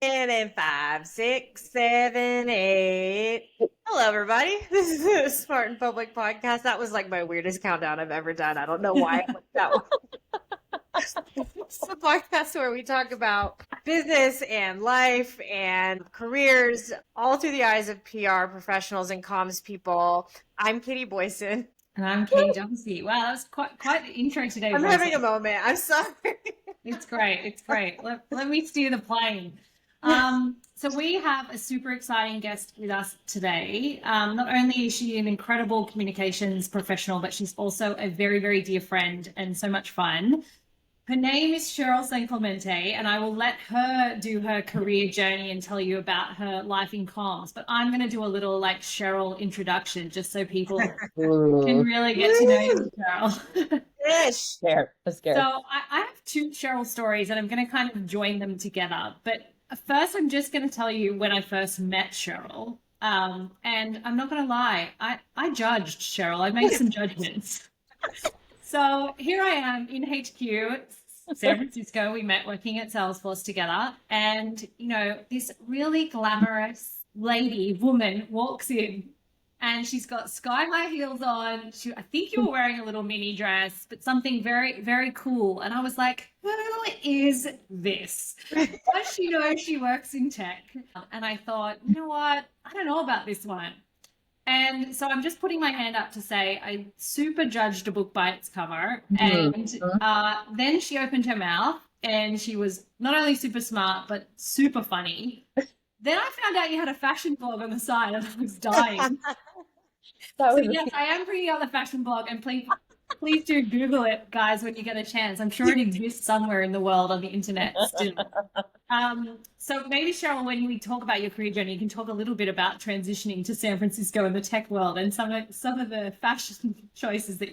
And 5, 6, 7, 8. Hello, everybody. This is the Smart in Public podcast. That was like my weirdest countdown I've ever done. I don't know why I went that way. It's the podcast where we talk about business and life and careers all through the eyes of PR professionals and comms people. I'm Katie Boyson. And I'm Katie Dumpsey. Wow, that was quite the intro today, I'm Boyce. having a moment. I'm sorry. It's great. It's great. Let me steer the plane. So we have a super exciting guest with us today. Not only is she an incredible communications professional, but she's also a very, very dear friend and so much fun. Her name is Cheryl Sanclemente, and I will let her do her career journey and tell you about her life in comms. But I'm going to do a little like Cheryl introduction just so people can really get to know you, Cheryl. Yes. I'm scared. So I have two Cheryl stories, and I'm going to kind of join them together. But first, I'm just going to tell you when I first met Cheryl. And I'm not going to lie, I judged Cheryl. I made some judgments. So here I am in HQ, San Francisco. We met working at Salesforce together. And, you know, this really glamorous woman walks in. And she's got sky-high heels on. I think you were wearing a little mini dress, but something very, very cool. And I was like, who is this? Does she know she works in tech? And I thought, you know what? I don't know about this one. And so I'm just putting my hand up to say I super judged a book by its cover. And then she opened her mouth and she was not only super smart, but super funny. Then I found out you had a fashion blog on the side and I was dying. So yes, I am bringing out the fashion blog, and please do Google it, guys, when you get a chance. I'm sure it exists somewhere in the world on the internet still. So maybe, Cheryl, when we talk about your career journey, you can talk a little bit about transitioning to San Francisco and the tech world and some of the fashion choices that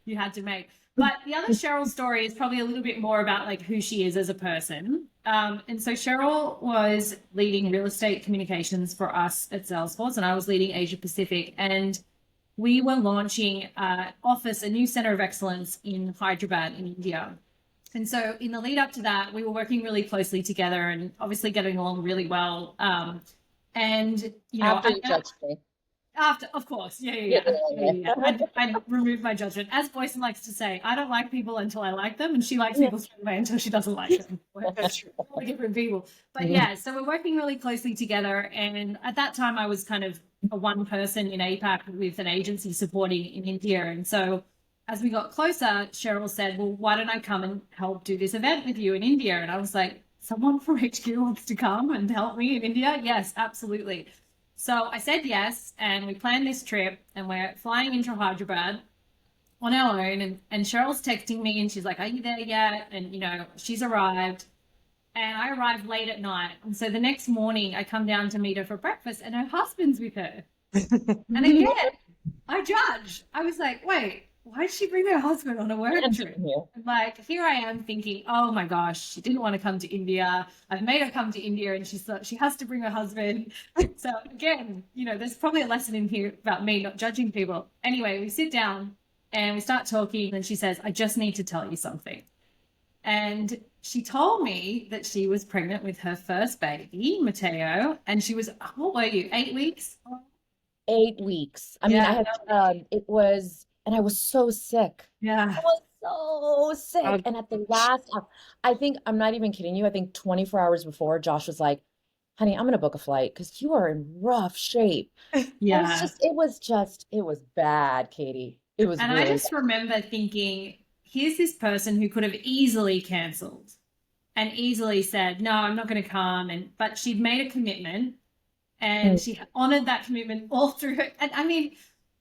you had to make. But the other Cheryl story is probably a little bit more about like who she is as a person. And so Cheryl was leading real estate communications for us at Salesforce, and I was leading Asia Pacific. And we were launching a new center of excellence in Hyderabad in India. And so in the lead up to that, we were working really closely together and obviously getting along really well. And, you know, after you judged me. After, of course. Yeah. I removed my judgment. As Boyson likes to say, I don't like people until I like them, and she likes people straight away until she doesn't like them. That's true. Different people. But yeah, so we're working really closely together. And at that time, I was kind of a one person in APAC with an agency supporting in India. And so as we got closer, Cheryl said, well, why don't I come and help do this event with you in India? And I was like, someone from HQ wants to come and help me in India? Yes, absolutely. So I said yes, and we planned this trip, and we're flying into Hyderabad on our own, and Cheryl's texting me, and she's like, are you there yet? And, you know, she's arrived, and I arrived late at night. And so the next morning I come down to meet her for breakfast, and her husband's with her. And again, I judged. I was like, wait, why did she bring her husband on a work trip? Like, here I am thinking, oh my gosh, she didn't want to come to India. I've made her come to India, and she thought she has to bring her husband. So again, you know, there's probably a lesson in here about me not judging people. Anyway, we sit down and we start talking, and she says, I just need to tell you something. And she told me that she was pregnant with her first baby, Mateo, and she was, how old were you, 8 weeks? 8 weeks. I mean, I had, it was, and I was so sick. Yeah. I was so sick. And at the last, I think, I'm not even kidding you, I think 24 hours before, Josh was like, honey, I'm going to book a flight because you are in rough shape. Yeah. It was bad, Katie. It was and really I just remember thinking, here's this person who could have easily cancelled and easily said, no, I'm not going to come. But she'd made a commitment, and she honored that commitment all through her. And I mean,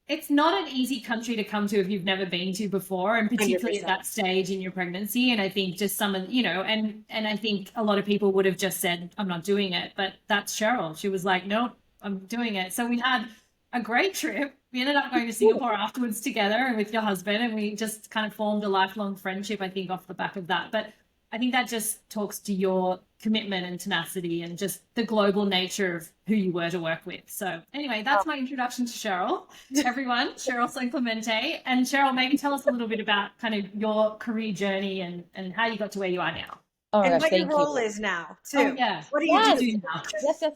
it's not an easy country to come to if you've never been to before, and particularly 100%. At that stage in your pregnancy. And I think just some of, you know, and I think a lot of people would have just said, I'm not doing it. But that's Cheryl. She was like, no, I'm doing it. So we had a great trip. We ended up going to Singapore afterwards together and with your husband, and we just kind of formed a lifelong friendship, I think, off the back of that. But I think that just talks to your commitment and tenacity and just the global nature of who you were to work with. So anyway, that's my introduction to Cheryl. Everyone, Cheryl Sanclemente. And Cheryl, maybe tell us a little bit about kind of your career journey and how you got to where you are now. Oh my and gosh, what your thank role you. is now Oh too. yeah. What do you What do Yes, you do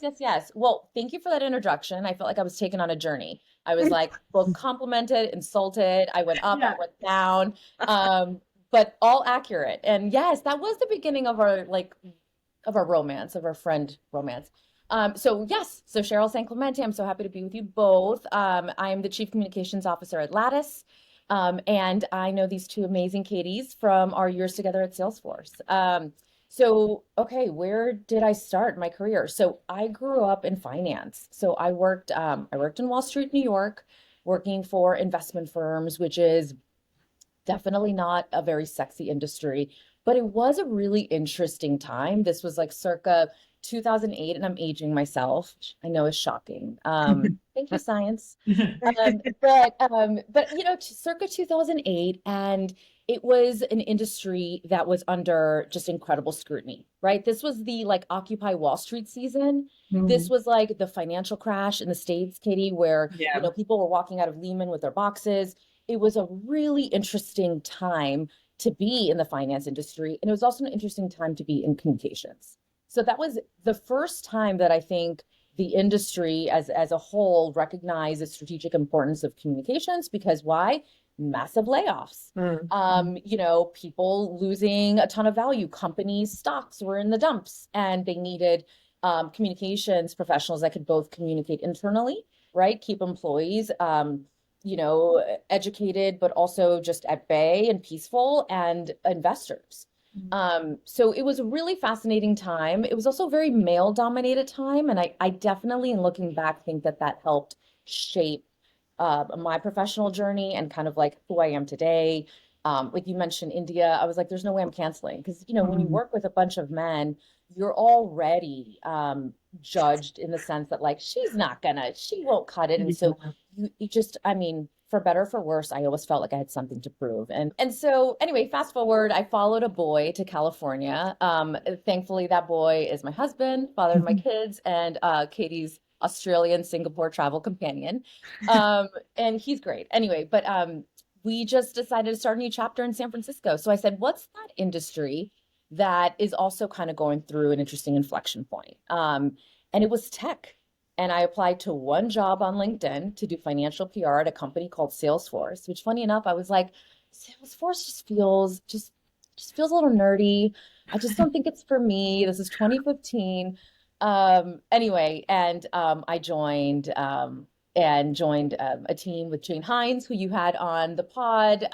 now? yes. Well, thank you for that introduction. I felt like I was taken on a journey. I was like both complimented, insulted. I went up, I Yeah. went down, but all accurate. And yes, that was the beginning of our romance, of our friend romance. So yes, so Cheryl Sanclemente, I'm so happy to be with you both. I am the Chief Communications Officer at Lattice. And I know these two amazing Katies from our years together at Salesforce. Okay, where did I start my career? So I grew up in finance. So I worked in Wall Street, New York, working for investment firms, which is definitely not a very sexy industry, but it was a really interesting time. This was like circa 2008, and I'm aging myself. I know is shocking. Thank you, science. But circa 2008, and it was an industry that was under just incredible scrutiny, right? This was the like Occupy Wall Street season. This was like the financial crash in the States, Katie, where Yeah. people were walking out of Lehman with their boxes. It was a really interesting time to be in the finance industry. And it was also an interesting time to be in communications. So that was the first time that I think the industry as a whole recognized the strategic importance of communications, because why? Massive layoffs. People losing a ton of value. Companies' stocks were in the dumps, and they needed communications professionals that could both communicate internally, right? Keep employees educated, but also just at bay and peaceful, and investors. So it was a really fascinating time. It was also a very male dominated time. And I definitely, in looking back, think that that helped shape my professional journey and kind of like who I am today. Like you mentioned India, I was like, there's no way I'm canceling, because, when you work with a bunch of men, you're already judged in the sense that like, she won't cut it. And so you just, I mean, for better or for worse, I always felt like I had something to prove. And so anyway, fast forward, I followed a boy to California. Thankfully, that boy is my husband, father of my kids, and Katie's Australian Singapore travel companion. And he's great. Anyway, but we just decided to start a new chapter in San Francisco. So I said, what's that industry that is also kind of going through an interesting inflection point? And it was tech. And I applied to one job on LinkedIn to do financial PR at a company called Salesforce, which, funny enough, I was like, Salesforce just feels a little nerdy. I just don't think it's for me. This is 2015. Anyway, and I joined a team with Jane Hines, who you had on the pod.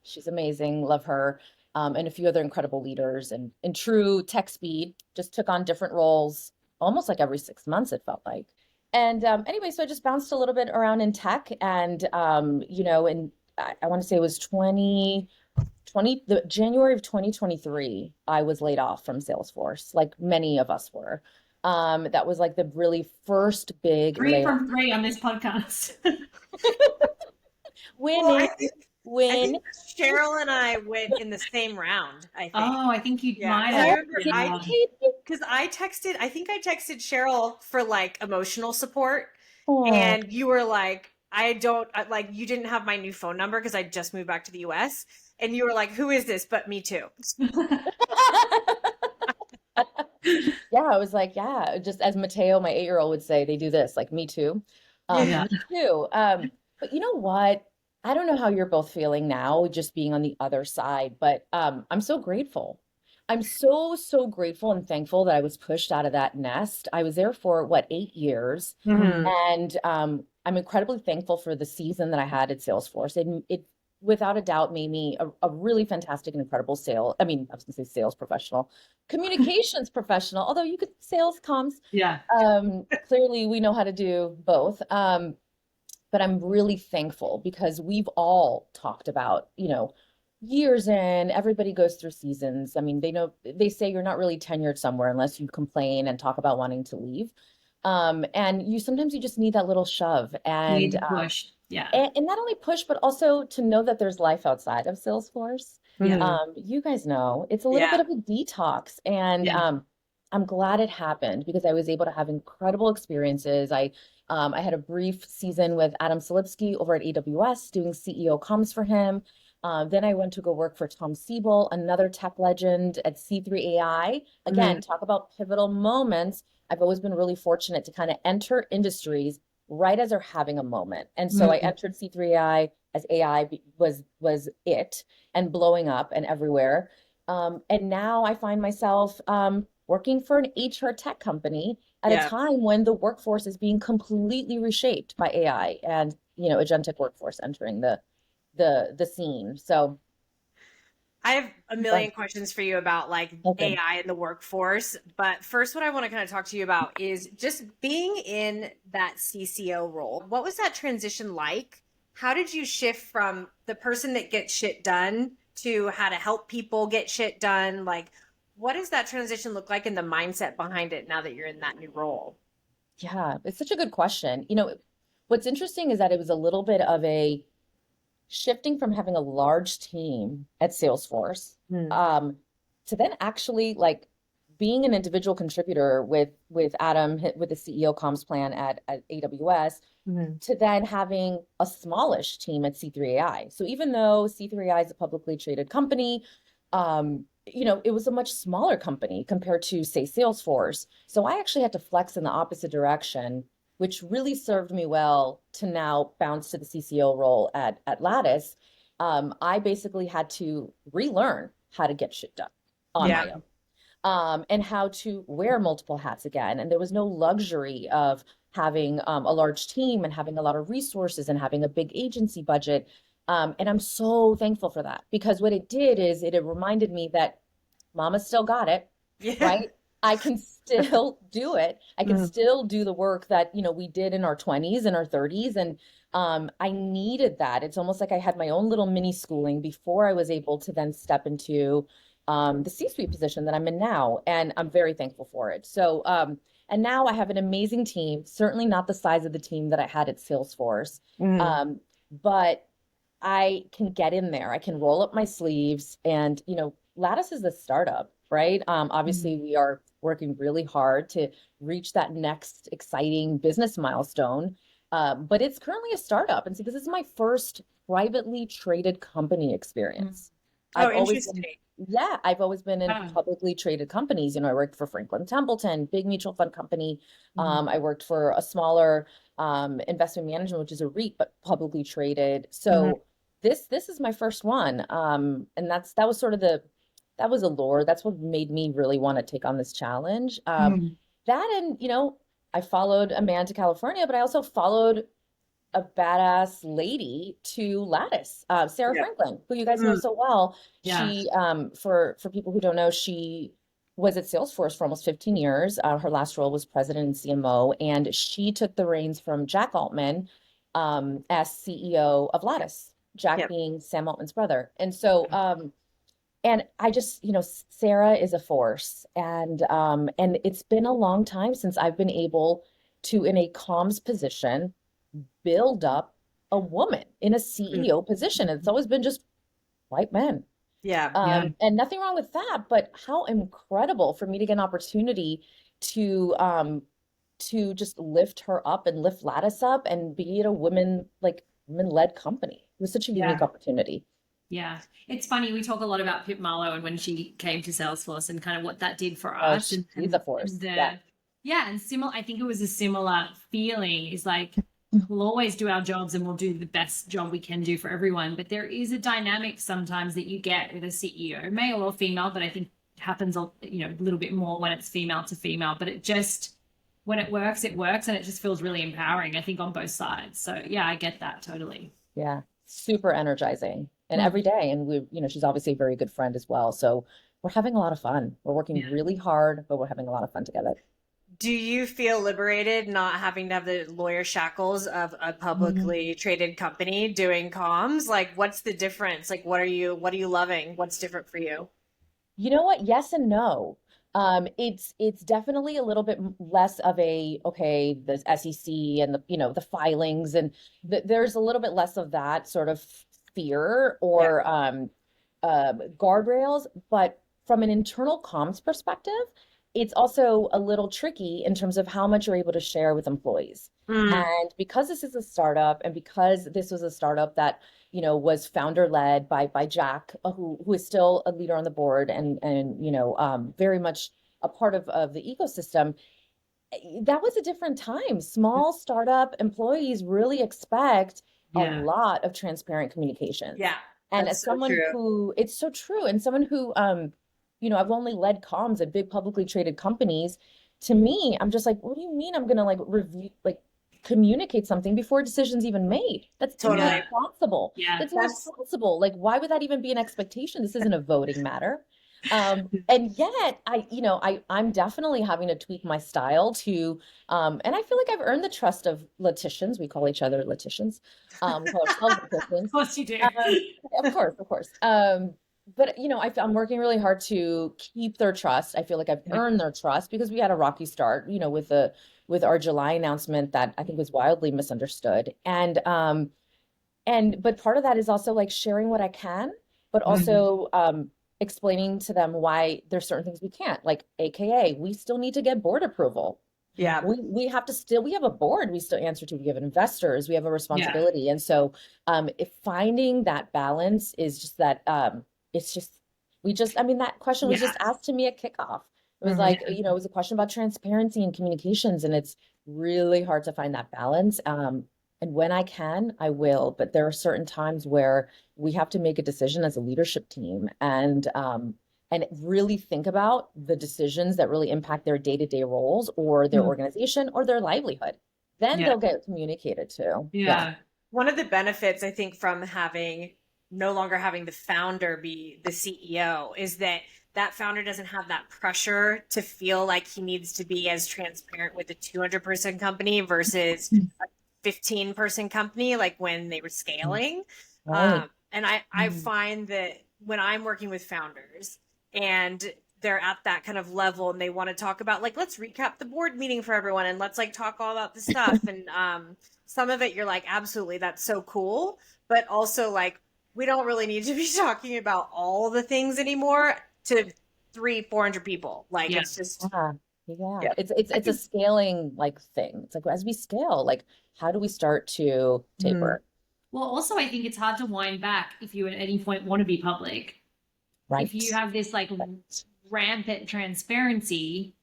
She's amazing, love her. And a few other incredible leaders, and in true tech speed, just took on different roles almost like every 6 months, it felt like. And anyway, so I just bounced a little bit around in tech, and and I want to say it was the January of 2023, I was laid off from Salesforce, like many of us were. That was like the really first big Three layoff. from three on this podcast. Well, I Win. think Cheryl and I went in the same round, I think. Oh, I think you might I have. remember because I think I texted Cheryl for like emotional support, and you were like, you didn't have my new phone number because I just moved back to the US, and you were like, who is this but me too? Yeah, I was like, yeah, just as Mateo, my 8-year-old, would say, they do this, like me too. Yeah. Me too. But you know what? I don't know how you're both feeling now, just being on the other side, but I'm so grateful. I'm so grateful and thankful that I was pushed out of that nest. I was there for what, 8 years. And I'm incredibly thankful for the season that I had at Salesforce. It without a doubt made me a really fantastic and incredible I was gonna say sales professional, communications professional, although you could sales comms. Yeah. Clearly we know how to do both. But I'm really thankful because we've all talked about, years in, everybody goes through seasons. I mean, they say you're not really tenured somewhere unless you complain and talk about wanting to leave. And sometimes you just need that little shove, You and need to push. Yeah. and not only push, but also to know that there's life outside of Salesforce. You guys know it's a little bit of a detox, and I'm glad it happened because I was able to have incredible experiences. I had a brief season with Adam Selipsky over at AWS doing CEO comms for him. Then I went to go work for Tom Siebel, another tech legend at C3 AI. Again, talk about pivotal moments. I've always been really fortunate to kind of enter industries right as they're having a moment. And so I entered C3 AI as AI was it and blowing up and everywhere. And now I find myself working for an HR tech company at a time when the workforce is being completely reshaped by AI and, agentic workforce entering the scene. So I have a million questions for you about like okay. AI in the workforce. But first, what I want to kind of talk to you about is just being in that CCO role. What was that transition like? How did you shift from the person that gets shit done to how to help people get shit done? Like, what does that transition look like and the mindset behind it now that you're in that new role? Yeah, it's such a good question. What's interesting is that it was a little bit of a shifting from having a large team at Salesforce to then actually like being an individual contributor with Adam with the CEO comms plan at AWS to then having a smallish team at C3 AI. So even though C3 AI is a publicly traded company, it was a much smaller company compared to, say, Salesforce. So I actually had to flex in the opposite direction, which really served me well to now bounce to the CCO role at Lattice. I basically had to relearn how to get shit done on my own. And how to wear multiple hats again. And there was no luxury of having a large team and having a lot of resources and having a big agency budget. And I'm so thankful for that, because what it did is it reminded me that mama still got it, right? I can still do it. I can still do the work that, we did in our 20s and our 30s. And I needed that. It's almost like I had my own little mini schooling before I was able to then step into the C-suite position that I'm in now. And I'm very thankful for it. So, and now I have an amazing team, certainly not the size of the team that I had at Salesforce. But I can get in there. I can roll up my sleeves and, Lattice is a startup, right? Obviously we are working really hard to reach that next exciting business milestone. But it's currently a startup. And so this is my first privately traded company experience. Oh, interesting. I've always been in publicly traded companies. I worked for Franklin Templeton, big mutual fund company. I worked for a smaller investment management, which is a REIT, but publicly traded. So this is my first one. And that was sort of that was allure. That's what made me really want to take on this challenge. That and, I followed a man to California, but I also followed a badass lady to Lattice, Sarah Franklin, who you guys know so well. She, for people who don't know, she was at Salesforce for almost 15 years. Her last role was president and CMO, and she took the reins from Jack Altman as CEO of Lattice, Jack being Sam Altman's brother. And so, and I just, Sarah is a force, and it's been a long time since I've been able to, in a comms position, build up a woman in a CEO position. It's always been just white men. And nothing wrong with that, but how incredible for me to get an opportunity to just lift her up and lift Lattice up and be at a women-led company. It was such a unique opportunity. Yeah. It's funny. We talk a lot about Pip Marlowe and when she came to Salesforce and kind of what that did for us. She's a force. And similar, I think it was a similar feeling is like, we'll always do our jobs and we'll do the best job we can do for everyone. But there is a dynamic sometimes that you get with a CEO, male or female, but I think it happens, a little bit more when it's female to female, but when it works, and it just feels really empowering, I think, on both sides. So yeah, I get that totally. Yeah. Super energizing and every day. And she's obviously a very good friend as well. So we're having a lot of fun. We're working really hard, but we're having a lot of fun together. Do you feel liberated not having to have the lawyer shackles of a publicly traded company doing comms? Like, what's the difference? Like, what are you loving? What's different for you? You know what? Yes and no. It's definitely a little bit less of the SEC and the filings, and there's a little bit less of that sort of fear or guardrails. But from an internal comms perspective, it's also a little tricky in terms of how much you're able to share with employees. And because this is a startup, and because this was a startup that, was founder led by Jack, who is still a leader on the board and very much a part of the ecosystem, that was a different time. Small startup employees really expect a lot of transparent communications. Yeah. And as someone who, it's so true, and someone who, I've only led comms at big publicly traded companies. To me, I'm just like, what do you mean I'm gonna review, communicate something before a decision's even made? That's Totally irresponsible. That's irresponsible. Like, why would that even be an expectation? This isn't a voting matter. And yet I'm definitely having to tweak my style to, and I feel like I've earned the trust of Latitians. We call each other Latitians. We call ourselves Latitians. Of course you do. Of course. But I'm working really hard to keep their trust. I feel like I've earned their trust because we had a rocky start, with our July announcement that I think was wildly misunderstood. And but part of that is also sharing what I can, but also explaining to them why there's certain things we can't, AKA, we still need to get board approval. Yeah. We have a board we still answer to, we have investors, we have a responsibility. Yeah. And so if finding that balance is just that, that question was just asked to me at kickoff. It was it was a question about transparency and communications, and it's really hard to find that balance. And when I can, I will, but there are certain times where we have to make a decision as a leadership team and really think about the decisions that really impact their day-to-day roles or their organization or their livelihood. Then they'll get communicated to. Yeah. One of the benefits, I think, from no longer having the founder be the CEO is that founder doesn't have that pressure to feel like he needs to be as transparent with a 200-person company versus a 15-person company, when they were scaling. Right. And I find that when I'm working with founders and they're at that kind of level and they want to talk about let's recap the board meeting for everyone and let's talk all about the stuff. And some of it you're absolutely, that's so cool. But also we don't really need to be talking about all the things anymore to 300-400 people. It's just it's a scaling thing. It's as we scale, how do we start to taper? Well, also I think it's hard to wind back if you at any point want to be public. Right. If you have this rampant transparency,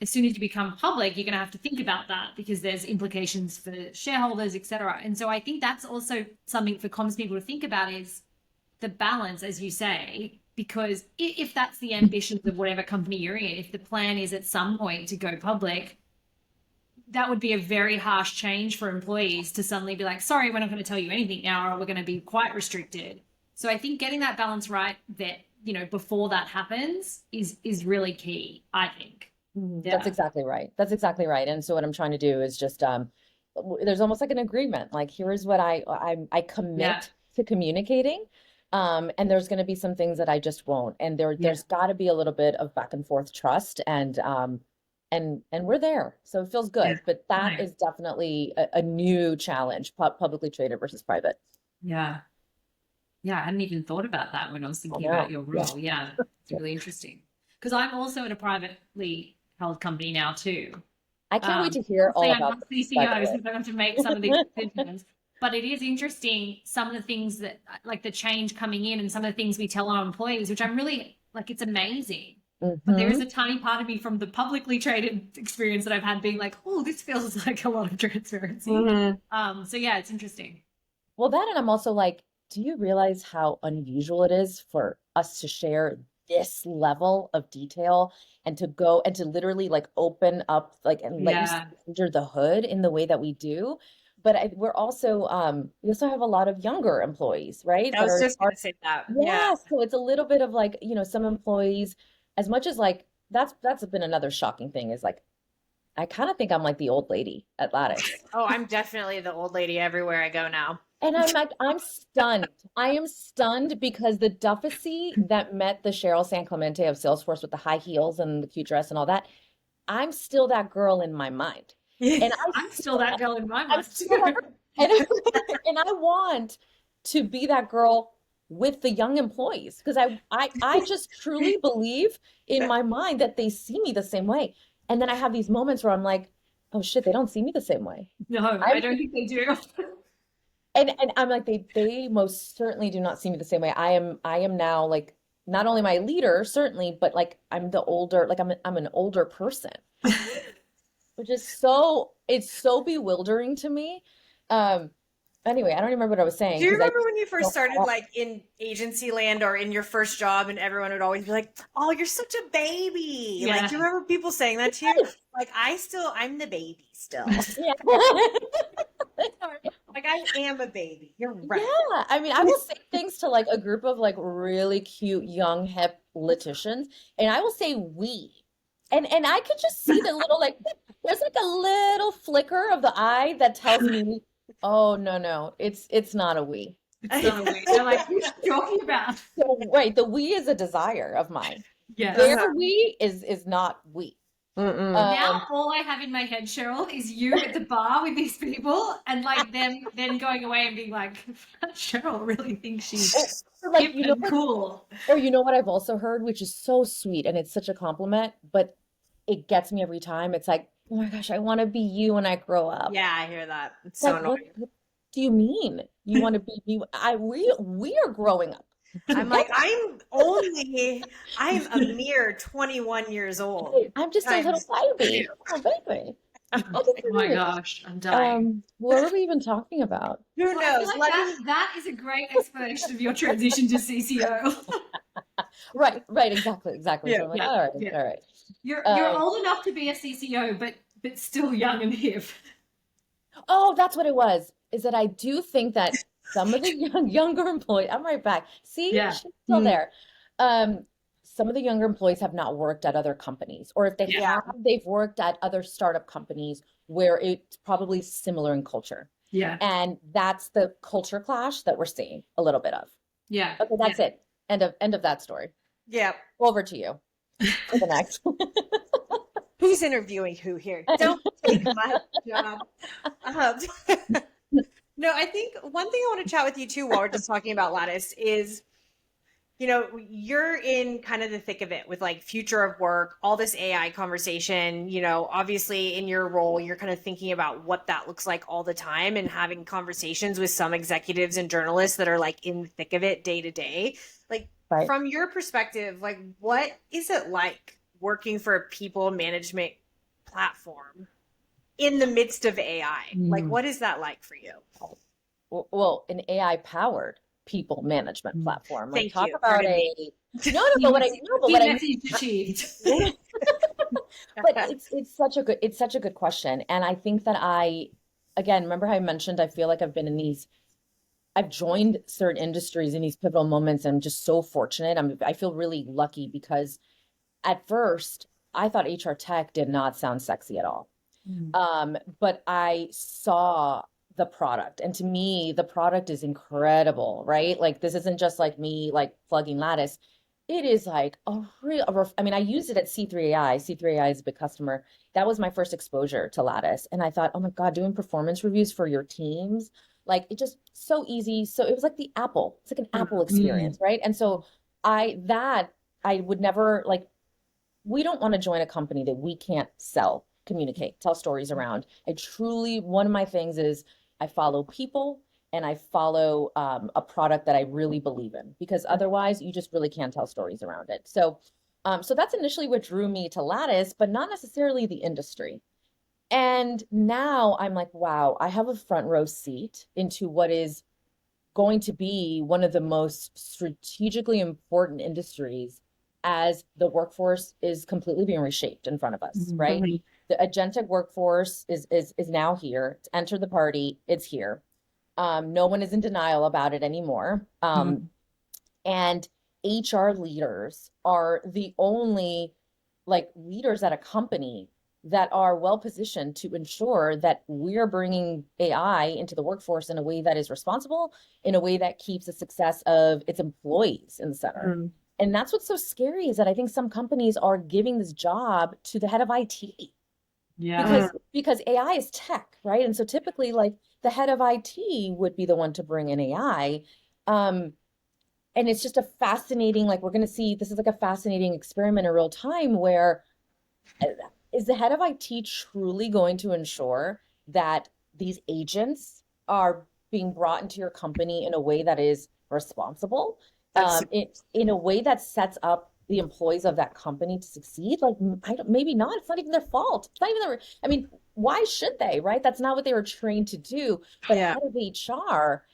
as soon as you become public, you're going to have to think about that because there's implications for shareholders, etc. And so I think that's also something for comms people to think about is the balance, as you say, because if that's the ambitions of whatever company you're in, if the plan is at some point to go public, that would be a very harsh change for employees to suddenly be sorry, we're not going to tell you anything now, or we're going to be quite restricted. So I think getting that balance right that, before that happens is really key, I think. Yeah. That's exactly right. And so what I'm trying to do is just, there's almost an agreement, here is what I commit to communicating. And there's going to be some things that I just won't. And there's got to be a little bit of back and forth trust and we're there. So it feels good, but that is definitely a new challenge, publicly traded versus private. Yeah. Yeah. I hadn't even thought about that when I was thinking about your role. Yeah. It's really interesting because I'm also at a privately held company now too. I can't wait to hear all about the CCOs and going to make some of these decisions. But it is interesting, some of the things that, the change coming in and some of the things we tell our employees, which I'm really, it's amazing. But there is a tiny part of me from the publicly traded experience that I've had being oh, this feels like a lot of transparency. So yeah, it's interesting. Well, and I'm also do you realize how unusual it is for us to share this level of detail and to go and to literally open up and let you see under the hood in the way that we do? But we're also, we also have a lot of younger employees, right? I was just going to say that. Yeah. So it's a little bit of some employees, as much as that's been another shocking thing is I kind of think I'm the old lady at Lattice. Oh, I'm definitely the old lady everywhere I go now. And I'm stunned. I am stunned because the dufficy that met the Cheryl Sanclemente of Salesforce with the high heels and the cute dress and all that, I'm still that girl in my mind. And I'm still that girl in my mind too. And I want to be that girl with the young employees because I just truly believe in my mind that they see me the same way. And then I have these moments where I'm like, oh shit, they don't see me the same way. No, I don't think they do. And I'm like, they most certainly do not see me the same way. I am now like not only my leader, certainly, but like I'm the older, like I'm an older person, which is it's so bewildering to me. Anyway, I don't remember what I was saying Do you because remember when you first started like in agency land or in your first job and everyone would always be like, oh, you're such a baby. Yeah. Like, do you remember people saying that to you? Like, I'm the baby still. Yeah. Like, I am a baby. You're right. Yeah, I mean, I will say things to like a group of like really cute, young, hip politicians, and I will say we. And I could just see the little like there's like a little flicker of the eye that tells me, oh no, it's not a we. It's not a way. They're like, what are you talking about? So right, the we is a desire of mine. Yeah. Their we is not we. Now all I have in my head, Cheryl, is you at the bar with these people and like them then going away and being like, Cheryl really thinks she's like, hip and cool. Or you know what I've also heard, which is so sweet and it's such a compliment, but it gets me every time. It's like, oh my gosh, I want to be you when I grow up. Yeah, I hear that. It's so Like, annoying. what do you mean? You want to be me? We are growing up. I'm like, I'm a mere 21 years old. I'm just a little baby. Oh, baby. Oh my gosh, I'm dying. What were we even talking about? Who Well, I knows? feel like that is a great explanation of your transition to CCO. Right, exactly. Yeah, So I'm like, yeah, all right, yeah. all right. You're old enough to be a CCO, but still young and hip. Oh, that's what it was. Is that I do think that some of the younger employees, I'm right back. See, Yeah. she's still there. Some of the younger employees have not worked at other companies, or if they have, they've worked at other startup companies where it's probably similar in culture. Yeah. And that's the culture clash that we're seeing a little bit of. Yeah. Okay, that's it. End of that story. Yeah. Over to you for the next. Who's interviewing who here? Don't take my job. No, I think one thing I want to chat with you too while we're just talking about Lattice is, you know, you're in kind of the thick of it with like future of work, all this AI conversation, you know, obviously in your role, you're kind of thinking about what that looks like all the time and having conversations with some executives and journalists that are like in the thick of it day to day. Like from your perspective, like what is it like working for a people management platform in the midst of AI? Like, what is that like for you? Well, an AI powered people management platform. Like, Thank talk you. about but what I mean, achieved. but it's such a good question. And I think that again, remember how I mentioned, I feel like I've joined certain industries in these pivotal moments. And I'm just so fortunate. I feel really lucky because at first I thought HR tech did not sound sexy at all. But I saw the product, and to me, the product is incredible, right? Like this isn't just like me like plugging Lattice. It is like I mean, I used it at C3AI. C3AI is a big customer. That was my first exposure to Lattice. And I thought, oh my God, doing performance reviews for your teams, like it just so easy. So it was like it's like an Apple experience, right? And so I would never like, we don't want to join a company that we can't communicate, tell stories around. One of my things is I follow people and I follow a product that I really believe in, because otherwise you just really can't tell stories around it. So that's initially what drew me to Lattice, but not necessarily the industry. And now I'm like, wow, I have a front row seat into what is going to be one of the most strategically important industries as the workforce is completely being reshaped in front of us, right? The agentic workforce is now here. It's entered the party. It's here. No one is in denial about it anymore. And HR leaders are the only like leaders at a company that are well positioned to ensure that we're bringing AI into the workforce in a way that is responsible, in a way that keeps the success of its employees in the center. And that's what's so scary, is that I think some companies are giving this job to the head of IT. Yeah. Because AI is tech, right? And so typically like the head of IT would be the one to bring in AI. And it's just a fascinating, like we're going to see, this is like a fascinating experiment in real time where is the head of IT truly going to ensure that these agents are being brought into your company in a way that is responsible, That's in a way that sets up the employees of that company to succeed? Like, maybe not. It's not even their fault. It's not even their, I mean, why should they, right? That's not what they were trained to do. But yeah. head of HR,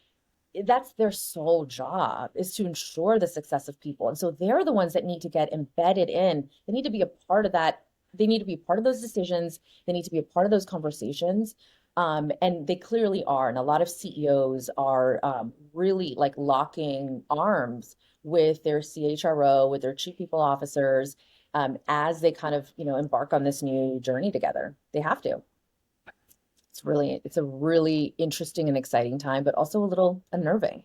that's their sole job, is to ensure the success of people. And so they're the ones that need to get embedded in. They need to be a part of that. They need to be a part of those decisions. They need to be a part of those conversations. And they clearly are. And a lot of CEOs are really like locking arms with their CHRO, with their chief people officers, as they kind of, embark on this new journey together. They have to. It's a really interesting and exciting time, but also a little unnerving.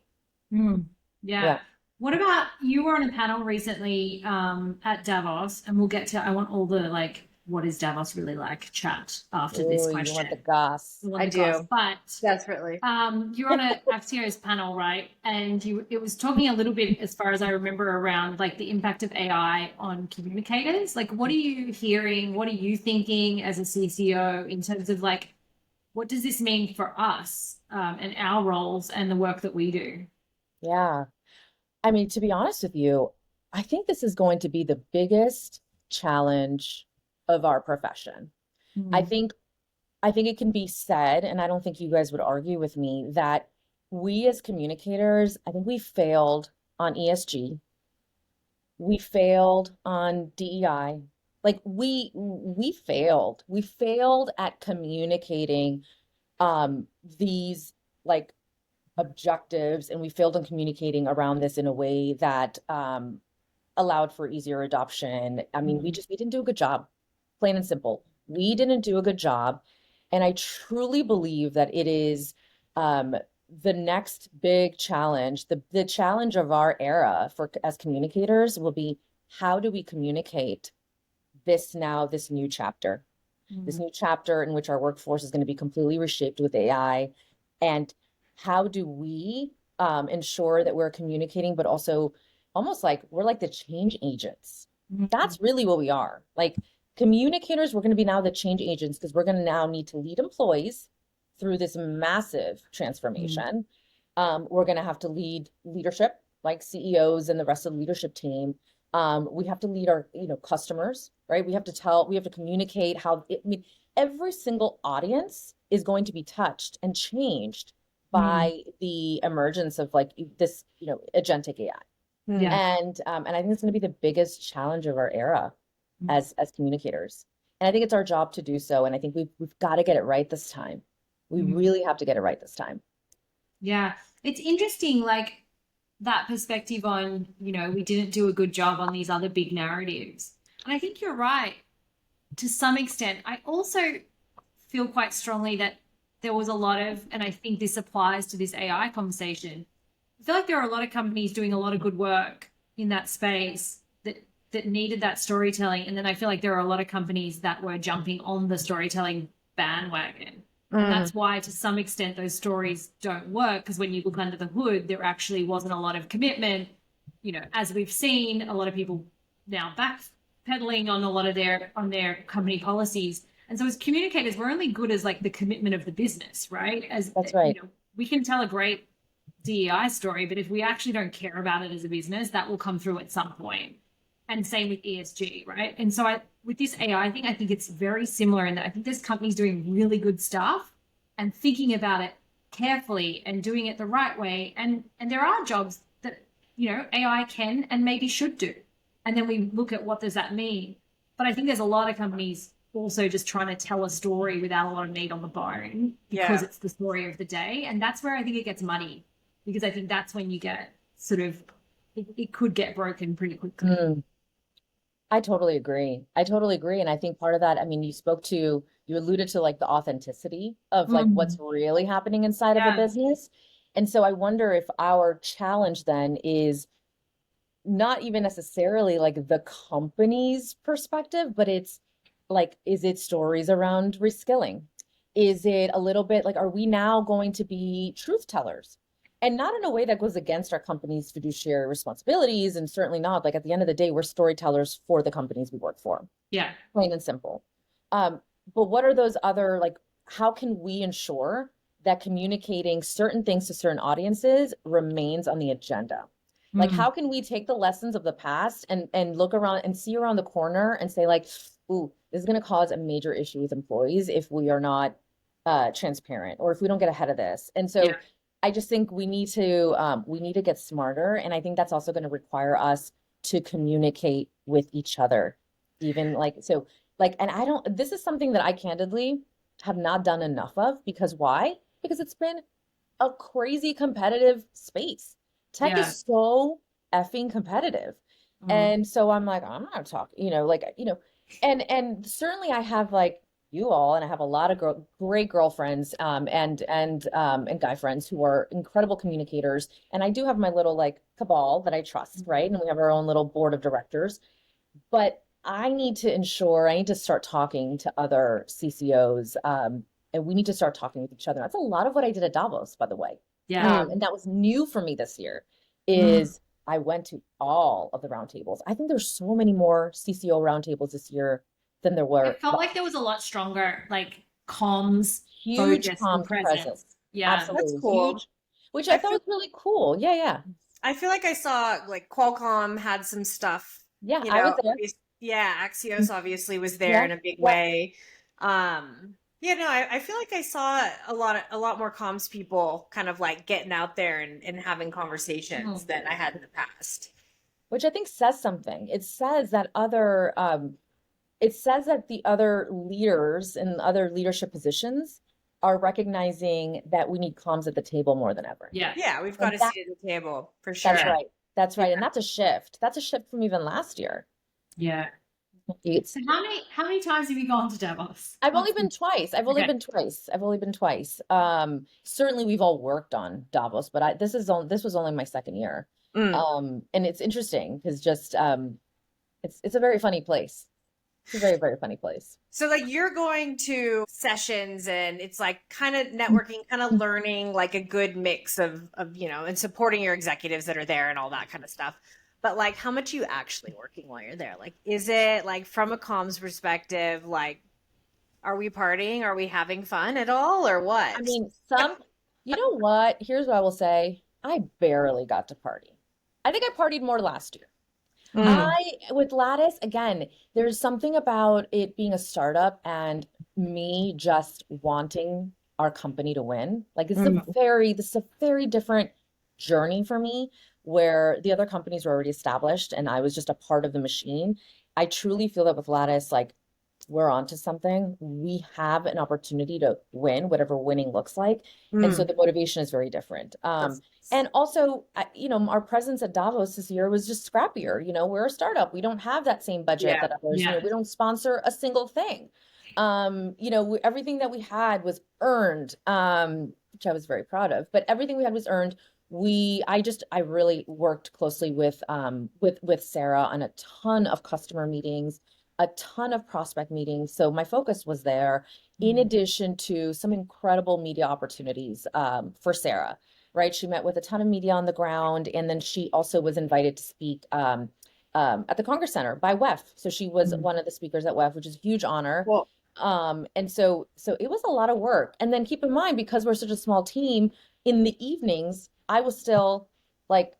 Yeah. Yeah. What about, you were on a panel recently at Davos, and we'll get to, I want all the like, what is Davos really like chat after this Ooh, question. you want the goss. You want I the goss. do. But Desperately. you're on a Axios panel, right? And it was talking a little bit, as far as I remember, around like the impact of AI on communicators. Like, what are you hearing? What are you thinking as a CCO in terms of like, what does this mean for us and our roles and the work that we do? Yeah. I mean, to be honest with you, I think this is going to be the biggest challenge of our profession. I think it can be said, and I don't think you guys would argue with me, that we as communicators, I think we failed on ESG. We failed on DEI. Like we failed. We failed at communicating these like objectives, and we failed in communicating around this in a way that allowed for easier adoption. I mean, we didn't do a good job, plain and simple. We didn't do a good job. And I truly believe that it is the next big challenge, the challenge of our era for as communicators will be, how do we communicate this new chapter? This new chapter in which our workforce is going to be completely reshaped with AI. And how do we ensure that we're communicating, but also almost like we're like the change agents? That's really what we are. Like communicators, we're going to be now the change agents, because we're going to now need to lead employees through this massive transformation. We're going to have to lead leadership, like CEOs and the rest of the leadership team. We have to lead our, customers, right? We have to communicate how, I mean, every single audience is going to be touched and changed by the emergence of like this, agentic AI. Yeah. And I think it's going to be the biggest challenge of our era as communicators. And I think it's our job to do so. And I think we've got to get it right this time. We really have to get it right this time. Yeah. It's interesting, like that perspective on, we didn't do a good job on these other big narratives. And I think you're right to some extent. I also feel quite strongly that there was a lot of, and I think this applies to this AI conversation, I feel like there are a lot of companies doing a lot of good work in that space that needed that storytelling. And then I feel like there are a lot of companies that were jumping on the storytelling bandwagon. And that's why, to some extent, those stories don't work, because when you look under the hood, there actually wasn't a lot of commitment. As we've seen, a lot of people now backpedaling on a lot of their company policies. And so as communicators, we're only good as like the commitment of the business, right? That's right. We can tell a great DEI story, but if we actually don't care about it as a business, that will come through at some point. And same with ESG, right? And so with this AI thing, I think it's very similar in that I think there's companies doing really good stuff and thinking about it carefully and doing it the right way. And there are jobs that, AI can and maybe should do. And then we look at what does that mean? But I think there's a lot of companies also just trying to tell a story without a lot of meat on the bone, because it's the story of the day. And that's where I think it gets muddy, because I think that's when you get sort of, it could get broken pretty quickly. I totally agree. And I think part of that, I mean, you alluded to like the authenticity of like what's really happening inside of a business. And so I wonder if our challenge then is not even necessarily like the company's perspective, but it's like, is it stories around reskilling? Is it a little bit like, are we now going to be truth tellers? and not in a way that goes against our company's fiduciary responsibilities. And certainly not like at the end of the day, we're storytellers for the companies we work for. Yeah. Plain and simple. But what are those other, like, how can we ensure that communicating certain things to certain audiences remains on the agenda? Like, how can we take the lessons of the past and look around and see around the corner and say, like, ooh, this is going to cause a major issue with employees if we are not transparent, or if we don't get ahead of this. And so I just think we need to get smarter. And I think that's also going to require us to communicate with each other. Even like, so like, and this is something that I candidly have not done enough of, because why? Because it's been a crazy competitive space. Tech is so effing competitive. And so I'm like, I'm not talking, and certainly I have like you all, and I have a lot of great girlfriends, and guy friends who are incredible communicators. And I do have my little like cabal that I trust, right? And we have our own little board of directors. But I need to start talking to other CCOs, and we need to start talking with each other. That's a lot of what I did at Davos, by the way. Yeah. And that was new for me this year, is I went to all of the roundtables. I think there's so many more CCO roundtables this year than there were. It felt like there was a lot stronger, like comms, Huge focus, comms and presence. Yeah. Absolutely. That's cool. Huge, which I thought was really cool. Yeah. I feel like I saw like Qualcomm had some stuff. Yeah, I was there. Yeah, Axios obviously was there in a big way. I feel like I saw a lot more comms people kind of like getting out there and having conversations than I had in the past. Which I think says something. It says that the other leaders in other leadership positions are recognizing that we need comms at the table more than ever. Yeah, we've got a seat at the table for sure. That's right. And that's a shift. That's a shift from even last year. Yeah. So how many times have you gone to Davos? I've only been twice. I've only been twice. Certainly we've all worked on Davos, but this was only my second year. And it's interesting because just it's a very funny place. It's a very, very funny place. So like you're going to sessions and it's like kind of networking, kind of learning, like a good mix of and supporting your executives that are there and all that kind of stuff. But like, how much are you actually working while you're there? Like, is it like from a comms perspective, like, are we partying? Are we having fun at all or what? I mean, you know what? Here's what I will say. I barely got to party. I think I partied more last year. With Lattice, again, there's something about it being a startup and me just wanting our company to win. Like this is a very different journey for me, where the other companies were already established and I was just a part of the machine. I truly feel that with Lattice, like we're onto something. We have an opportunity to win, whatever winning looks like. And so the motivation is very different. And also, our presence at Davos this year was just scrappier. We're a startup. We don't have that same budget that others, we don't sponsor a single thing. Everything that we had was earned, which I was very proud of, but everything we had was earned. I really worked closely with Sarah on a ton of customer meetings, a ton of prospect meetings. So my focus was there, in addition to some incredible media opportunities for Sarah, right? She met with a ton of media on the ground. And then she also was invited to speak at the Congress Center by WEF. So she was one of the speakers at WEF, which is a huge honor. Well, and so it was a lot of work. And then keep in mind, because we're such a small team, in the evenings, I was still like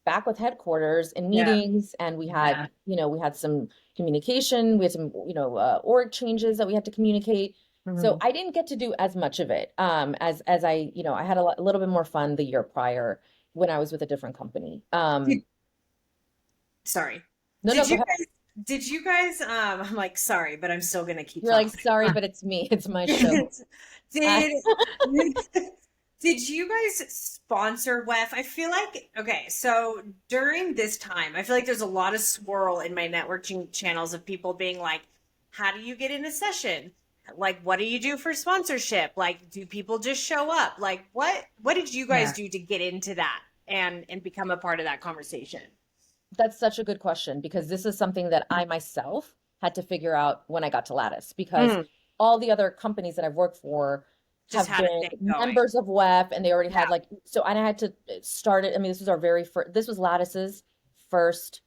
back with headquarters in meetings, and we had, we had some communication, we had some, org changes that we had to communicate. So I didn't get to do as much of it as I, I had a little bit more fun the year prior when I was with a different company. Sorry. No, Did you guys, I'm like, sorry, but I'm still going to keep You're talking. like, sorry, but it's me. It's my show. Did you guys sponsor WEF? I feel like, okay, so during this time, I feel like there's a lot of swirl in my networking channels of people being like, how do you get in a session? Like, what do you do for sponsorship? Like, do people just show up? Like, what did you guys do to get into that and become a part of that conversation? That's such a good question, because this is something that I myself had to figure out when I got to Lattice, because all the other companies that I've worked for, just have had a been thing going. members of WEF, and they already Yeah. had like, so I had to start it. I mean, this was our very first, this was Lattice's first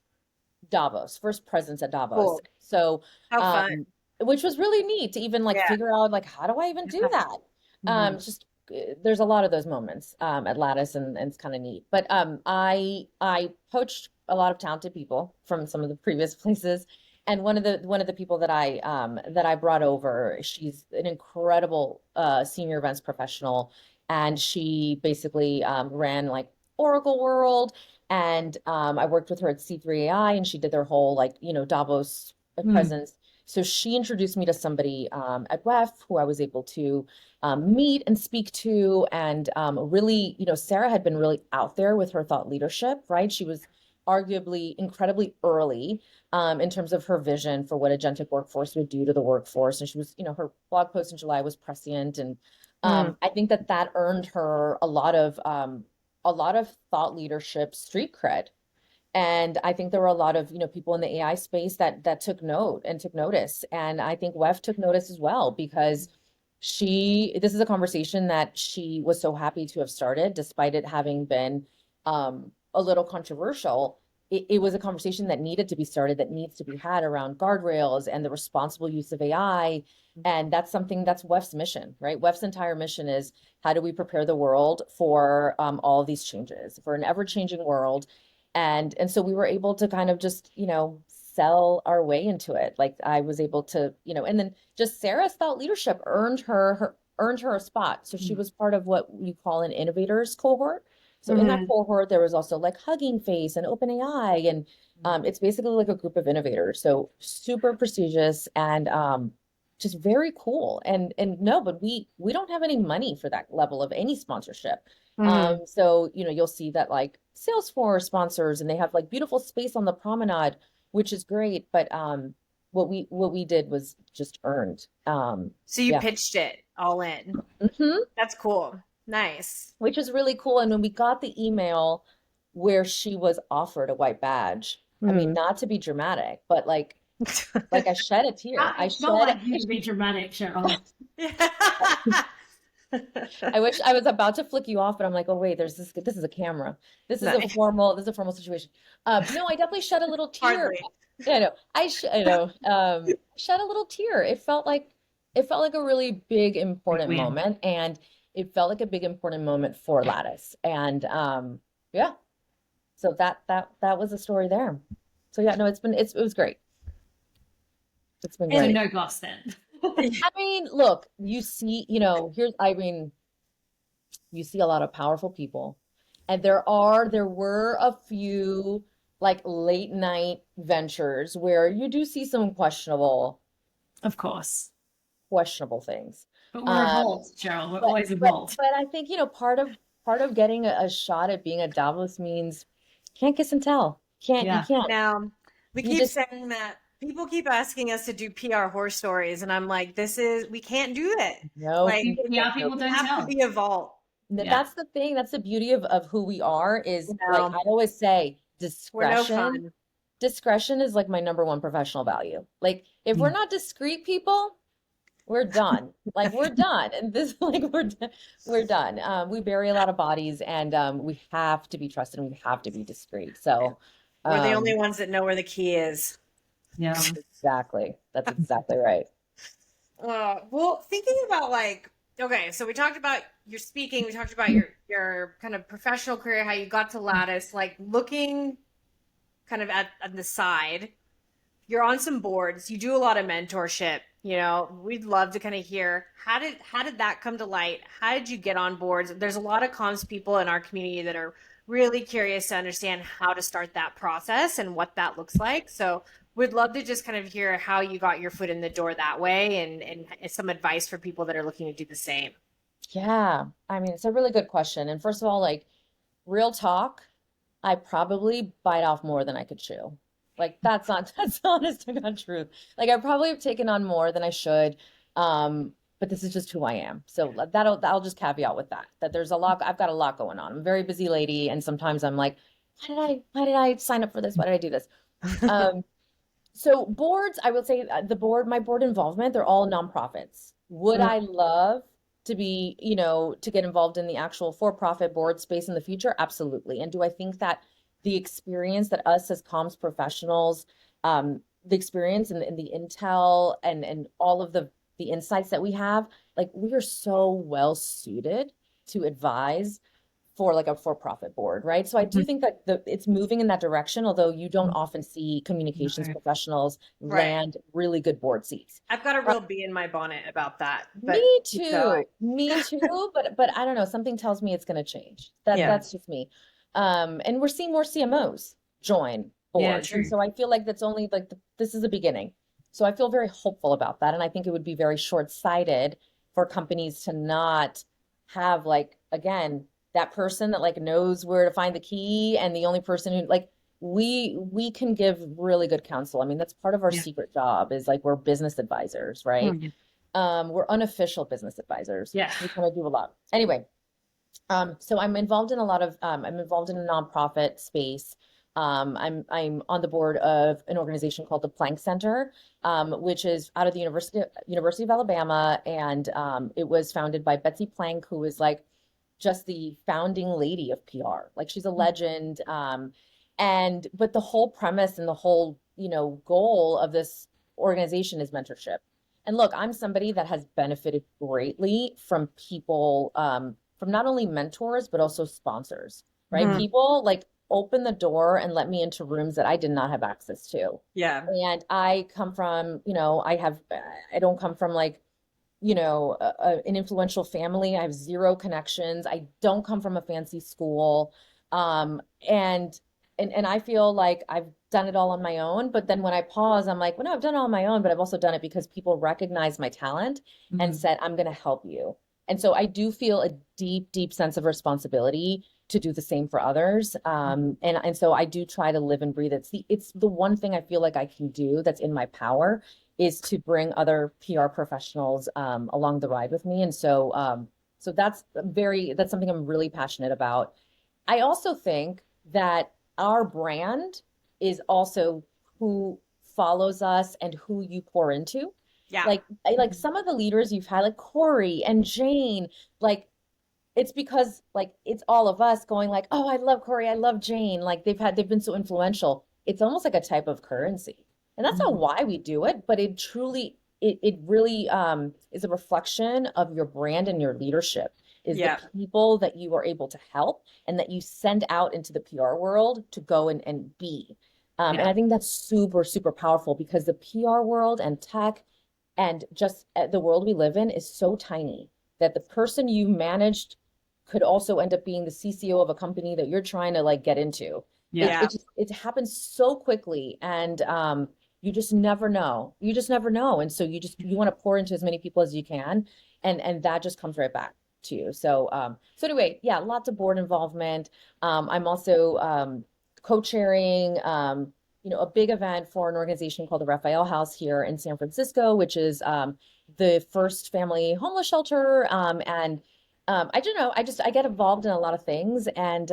first presence at Davos. Cool. So, How fun. which was really neat to even like Yeah. figure out like, how do I even do that? It's just, there's a lot of those moments, at Lattice, and it's kind of neat. But, I poached a lot of talented people from some of the previous places. And one of the people that I brought over, she's an incredible, senior events professional. And she basically, ran like Oracle World. And I worked with her at C3AI, and she did their whole like, Davos presence. So she introduced me to somebody, at WEF, who I was able to, meet and speak to. And, really, Sarah had been really out there with her thought leadership, right? She was arguably incredibly early, in terms of her vision for what agentic workforce would do to the workforce. And she was, her blog post in July was prescient. And, I think that earned her a lot of thought leadership street cred. And I think there were a lot of, people in the AI space that took note and took notice. And I think WEF took notice as well, because this is a conversation that she was so happy to have started, despite it having been, a little controversial. It was a conversation that needed to be started, that needs to be had around guardrails and the responsible use of AI. And that's something that's WEF's mission, right? WEF's entire mission is, how do we prepare the world for, all of these changes, for an ever-changing world? And so we were able to kind of just, sell our way into it. Like I was able to, and then just Sarah's thought leadership earned her a spot. So she was part of what you call an innovators cohort. So in that cohort, there was also like Hugging Face and OpenAI, and, it's basically like a group of innovators. So super prestigious and, just very cool. And no, but we don't have any money for that level of any sponsorship. So, you'll see that like Salesforce sponsors, and they have like beautiful space on the promenade, which is great. But, what we did was just earned. So you pitched it all in. That's cool. Nice. Which is really cool. And when we got the email where she was offered a white badge, I mean, not to be dramatic, but like I shed a tear. It's not like you to be dramatic, Cheryl. I wish I was about to flick you off, but I'm like, oh wait, this is a camera. This is a formal situation. No, I definitely shed a little tear. Hardly. Yeah, I know. Shed a little tear. It felt like a really big, important moment. And it felt like a big, important moment for Lattice. And, yeah, so that was the story there. So yeah, no, it was great. It's been great. And no gloss then. I mean, look, you see, you see a lot of powerful people, and there were a few like late night ventures where you do see some questionable things. But we're involved, Cheryl. We're always involved. But I think, part of getting a shot at being at Davos means can't kiss and tell. You can't. Now, we keep saying that. People keep asking us to do PR horror stories, and I'm like, we can't do it. No, like, people don't have to be a vault. That's the thing. That's the beauty of who we are is, like I always say, discretion. Discretion is like my number one professional value. Like if we're not discreet people, we're done. Like we're done. And this, like we're done. We bury a lot of bodies, and we have to be trusted, and we have to be discreet. So we're the only ones that know where the key is. Yeah, exactly. That's exactly right. Well, thinking about like, okay, so we talked about your speaking, we talked about your kind of professional career, how you got to Lattice, like looking kind of at the side, you're on some boards, you do a lot of mentorship, we'd love to kind of hear, how did that come to light? How did you get on boards? There's a lot of comms people in our community that are really curious to understand how to start that process and what that looks like. So we'd love to just kind of hear how you got your foot in the door that way, and some advice for people that are looking to do the same. Yeah, I mean, it's a really good question. And first of all, like real talk, I probably bite off more than I could chew. Like that's honest to God truth. Like I probably have taken on more than I should. But this is just who I am. So I'll just caveat with that there's I've got a lot going on. I'm a very busy lady. And sometimes I'm like, why did I sign up for this? Why did I do this? So boards, I will say my board involvement, they're all nonprofits. Would I love to be, to get involved in the actual for-profit board space in the future? Absolutely. And do I think that the experience that us as comms professionals, the experience and the intel and all of the insights that we have, like we are so well suited to advise for like a for-profit board, right? So I do think that it's moving in that direction, although you don't often see communications Right. professionals Right. land really good board seats. I've got a real bee in my bonnet about that. But Me keep going. too. Me too. But I don't know. Something tells me it's going to change. Yeah. That's just me. And we're seeing more CMOs join Yeah, boards, true. and so I feel like that's only like this is the beginning. So I feel very hopeful about that, and I think it would be very short-sighted for companies to not have like again that person that like knows where to find the key, and the only person who like we can give really good counsel. I mean, that's part of our Yeah. secret job is like we're business advisors, right? We're unofficial business advisors. Yeah. We kind of do a lot. Anyway, so I'm involved in a lot of I'm involved in a nonprofit space. I'm on the board of an organization called the Planck Center, which is out of the University of Alabama, and it was founded by Betsy Planck, who is like just the founding lady of PR. Like she's a legend. And but the whole premise and the whole goal of this organization is mentorship. And look, I'm somebody that has benefited greatly from people, from not only mentors, but also sponsors, right? Mhm. People like open the door and let me into rooms that I did not have access to. Yeah. And I come from, I don't come from like, an influential family. I have zero connections. I don't come from a fancy school. And I feel like I've done it all on my own. But then when I pause, I'm like, well, no, I've done it on my own, but I've also done it because people recognize my talent and said, I'm going to help you. And so I do feel a deep, deep sense of responsibility to do the same for others. And so I do try to live and breathe. It's the one thing I feel like I can do that's in my power is to bring other PR professionals along the ride with me. And so that's something I'm really passionate about. I also think that our brand is also who follows us and who you pour into. Yeah. Like some of the leaders you've had, like Corey and Jane, like it's because like it's all of us going like, oh, I love Corey, I love Jane. Like they've been so influential. It's almost like a type of currency. And that's not why we do it, but it truly it really is a reflection of your brand and your leadership is Yeah. the people that you are able to help and that you send out into the PR world to go and be. And I think that's super, super powerful because the PR world and tech and just the world we live in is so tiny that the person you managed could also end up being the CCO of a company that you're trying to like get into. Yeah. It happens so quickly, and you just never know. You just never know, and so you want to pour into as many people as you can, and that just comes right back to you. So anyway, yeah, lots of board involvement. I'm also co-chairing a big event for an organization called the Raphael House here in San Francisco, which is the first family homeless shelter. And I don't know, I get involved in a lot of things, and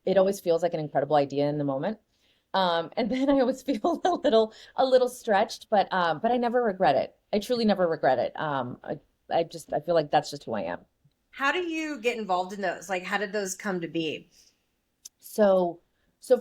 it always feels like an incredible idea in the moment. And then I always feel a little stretched, but I never regret it. I truly never regret it. I feel like that's just who I am. How do you get involved in those? Like, how did those come to be? So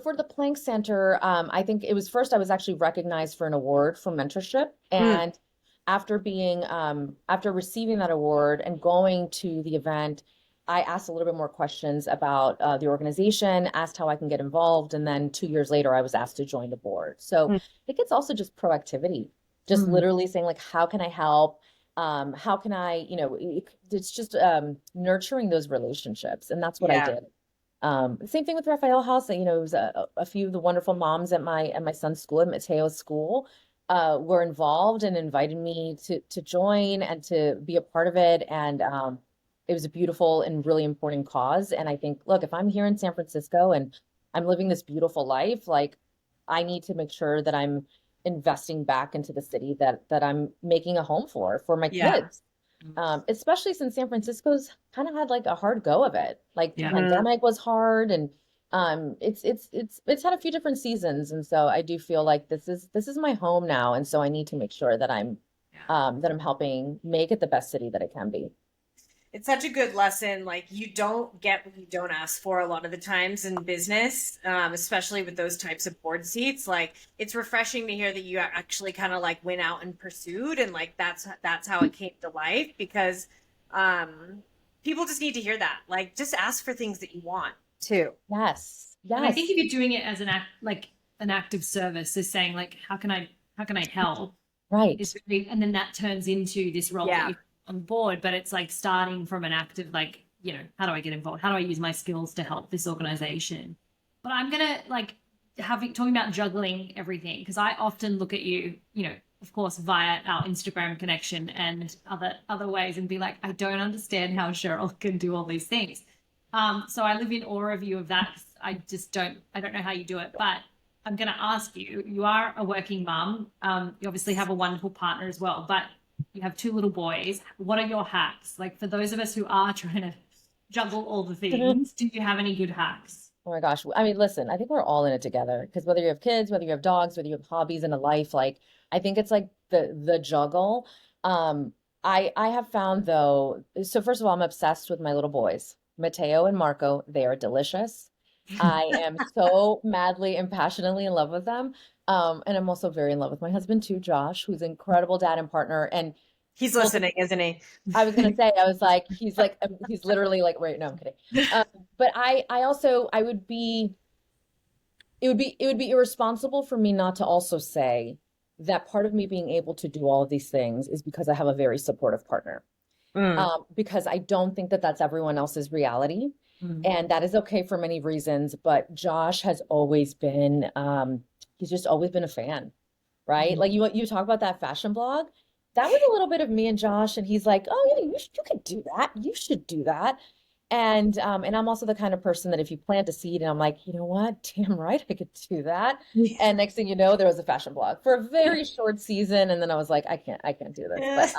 for the Planck Center, I think it was first I was actually recognized for an award for mentorship. And after receiving that award and going to the event, I asked a little bit more questions about the organization, asked how I can get involved. And then 2 years later, I was asked to join the board. So I think it's also just proactivity, just literally saying like, how can I help? How can I, it's just nurturing those relationships. And that's what I did. Same thing with Raphael House. It was a few of the wonderful moms at my son's school, at Mateo's school, were involved and invited me to join and to be a part of it. And it was a beautiful and really important cause. And I think, look, if I'm here in San Francisco and I'm living this beautiful life, like I need to make sure that I'm investing back into the city that I'm making a home for my kids. Especially since San Francisco's kind of had like a hard go of it. Like the pandemic was hard, and it's had a few different seasons, and so I do feel like this is my home now, and so I need to make sure that I'm helping make it the best city that it can be. it's such a good lesson. Like you don't get what you don't ask for a lot of the times in business, especially with those types of board seats. Like it's refreshing to hear that you actually kind of like went out and pursued, and like that's how it came to life because people just need to hear that. Like just ask for things that you want too. Yes. And I Yes. think if you're doing it as an act of service, is saying like, how can I help? Right. Is really, and then that turns into this role that you on board, but it's like starting from an act of like, you know, how do I get involved? How do I use my skills to help this organization? But I'm gonna like talking about juggling everything because I often look at you, you know, of course, via our Instagram connection and other ways, and be like, I don't understand how Cheryl can do all these things. So I live in awe of you of that. I don't know how you do it, but I'm going to ask you, you are a working mum. You obviously have a wonderful partner as well, but you have 2 little boys. What are your hacks? Like for those of us who are trying to juggle all the things, do you have any good hacks? Oh my gosh. I mean, listen, I think we're all in it together because whether you have kids, whether you have dogs, whether you have hobbies in a life, like I think it's like the juggle. I have found though, so first of all, I'm obsessed with my little boys, Mateo and Marco. They are delicious. I am so madly and passionately in love with them. And I'm also very in love with my husband too, Josh, who's an incredible dad and partner. And He's listening, isn't he? I was gonna say, I was like, he's literally like, wait, no, I'm kidding. But I would be, it would be irresponsible for me not to also say that part of me being able to do all of these things is because I have a very supportive partner. Because I don't think that that's everyone else's reality. And that is okay for many reasons. But Josh has always been, he's just always been a fan, right? Like you talk about that fashion blog. That was a little bit of me and Josh, and he's like, "Oh yeah, you could do that. You should do that." And I'm also the kind of person that if you plant a seed, and I'm like, you know what, damn right, I could do that. And next thing you know, there was a fashion blog for a very short season, and then I was like, I can't do this.